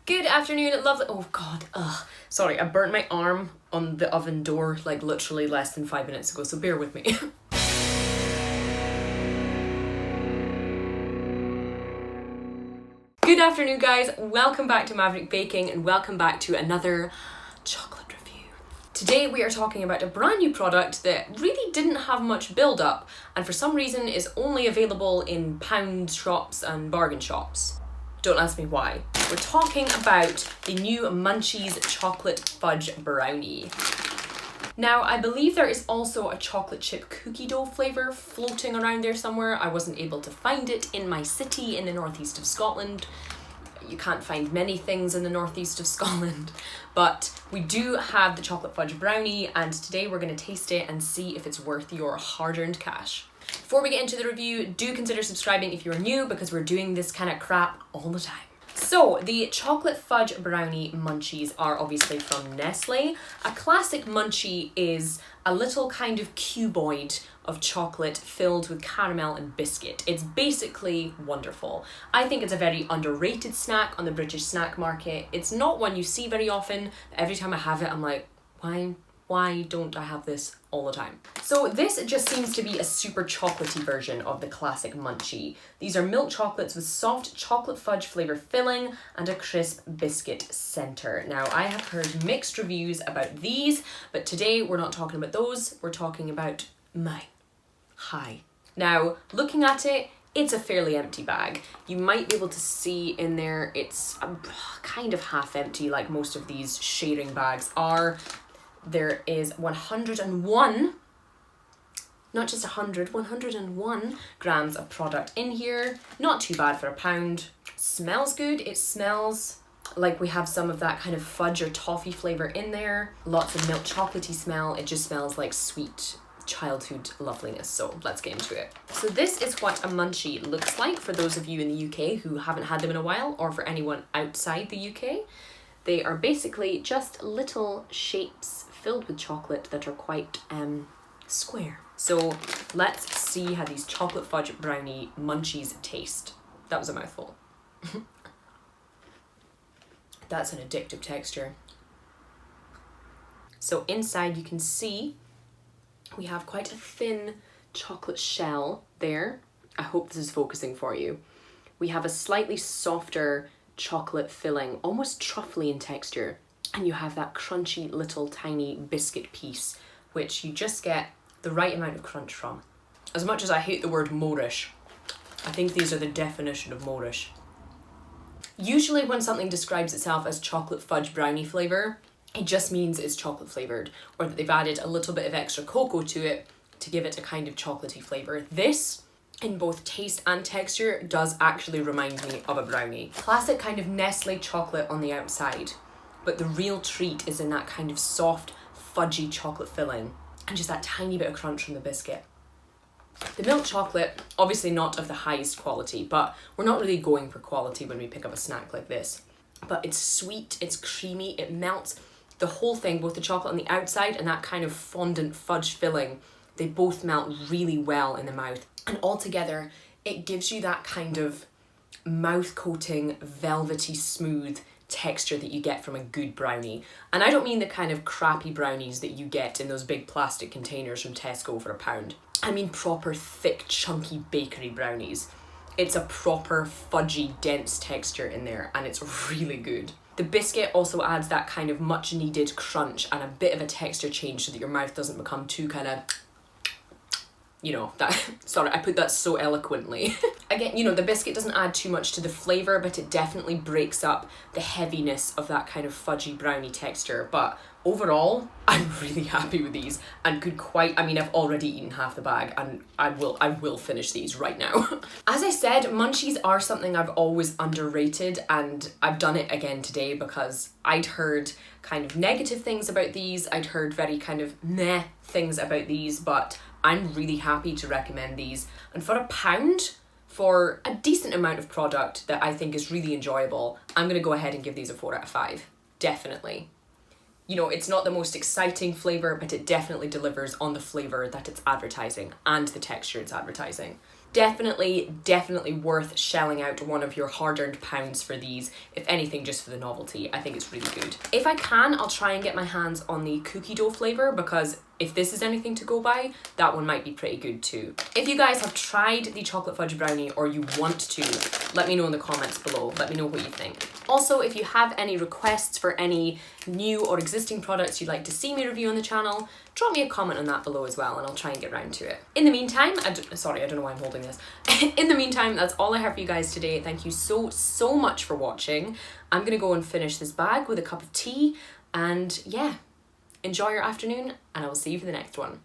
Good afternoon, lovely. Oh god, sorry, I burnt my arm on the oven door like literally less than 5 minutes ago, so bear with me. Good afternoon, guys. Welcome back to Maverick Baking and welcome back to another chocolate review. Today we are talking about a brand new product that really didn't have much build up and for some reason is only available in pound shops and bargain shops. Don't ask me why. We're talking about the new Munchies Chocolate Fudge Brownie. Now, I believe there is also a chocolate chip cookie dough flavour floating around there somewhere. I wasn't able to find it in my city in the northeast of Scotland. You can't find many things in the northeast of Scotland, but we do have the chocolate fudge brownie and today we're going to taste it and see if it's worth your hard-earned cash. Before we get into the review, do consider subscribing if you're new because we're doing this kind of crap all the time. So, the chocolate fudge brownie munchies are obviously from Nestle. A classic munchie is a little kind of cuboid of chocolate filled with caramel and biscuit. It's basically wonderful. I think it's a very underrated snack on the British snack market. It's not one you see very often. Every time I have it, I'm like, why don't I have this all the time? So this just seems to be a super chocolatey version of the classic munchie. These are milk chocolates with soft chocolate fudge flavour filling and a crisp biscuit centre. Now I have heard mixed reviews about these, but today we're not talking about those, we're talking about mine. Hi. Now, looking at it, it's a fairly empty bag. You might be able to see in there it's kind of half empty like most of these sharing bags are. There is 101, not just 100, 101 grams of product in here. Not too bad for a pound. Smells good. It smells like we have some of that kind of fudge or toffee flavour in there. Lots of milk chocolatey smell. It just smells like sweet childhood loveliness. So let's get into it. So this is what a munchie looks like for those of you in the UK who haven't had them in a while or for anyone outside the UK. They are basically just little shapes filled with chocolate that are quite square. So let's see how these chocolate fudge brownie munchies taste. That was a mouthful. That's an addictive texture. So inside you can see we have quite a thin chocolate shell there. I hope this is focusing for you. We have a slightly softer chocolate filling, almost truffly in texture. And you have that crunchy little tiny biscuit piece, which you just get the right amount of crunch from. As much as I hate the word Moorish, I think these are the definition of Moorish. Usually when something describes itself as chocolate fudge brownie flavour, it just means it's chocolate flavoured, or that they've added a little bit of extra cocoa to it to give it a kind of chocolatey flavour. This, in both taste and texture, does actually remind me of a brownie. Classic kind of Nestle chocolate on the outside, but the real treat is in that kind of soft, fudgy chocolate filling and just that tiny bit of crunch from the biscuit. The milk chocolate, obviously not of the highest quality, but we're not really going for quality when we pick up a snack like this. But it's sweet, it's creamy, it melts. The whole thing, both the chocolate on the outside and that kind of fondant fudge filling, they both melt really well in the mouth. And altogether, it gives you that kind of mouth-coating, velvety, smooth texture that you get from a good brownie. And I don't mean the kind of crappy brownies that you get in those big plastic containers from Tesco for a pound. I mean proper thick, chunky bakery brownies. It's a proper fudgy, dense texture in there and it's really good. The biscuit also adds that kind of much needed crunch and a bit of a texture change so that your mouth doesn't become too kind of, you know, that, sorry, I put that so eloquently. Again, you know, the biscuit doesn't add too much to the flavour, but it definitely breaks up the heaviness of that kind of fudgy brownie texture. But overall, I'm really happy with these and could quite, I mean, I've already eaten half the bag and I will finish these right now. As I said, munchies are something I've always underrated and I've done it again today because I'd heard kind of negative things about these. I'd heard very kind of meh things about these, but I'm really happy to recommend these. And for a pound, for a decent amount of product that I think is really enjoyable, I'm going to go ahead and give these a 4 out of 5. Definitely. You know, it's not the most exciting flavour, but it definitely delivers on the flavour that it's advertising and the texture it's advertising. definitely worth shelling out one of your hard-earned pounds for these, if anything just for the novelty. I think it's really good. If I can, I'll try and get my hands on the cookie dough flavour, because if this is anything to go by, that one might be pretty good too. If you guys have tried the chocolate fudge brownie or you want to, let me know in the comments below. Let me know what you think. Also, if you have any requests for any new or existing products you'd like to see me review on the channel, drop me a comment on that below as well and I'll try and get round to it. In the meantime, sorry, I don't know why I'm holding this. In the meantime, that's all I have for you guys today. Thank you so much for watching. I'm gonna go and finish this bag with a cup of tea, and yeah, enjoy your afternoon, and I will see you for the next one.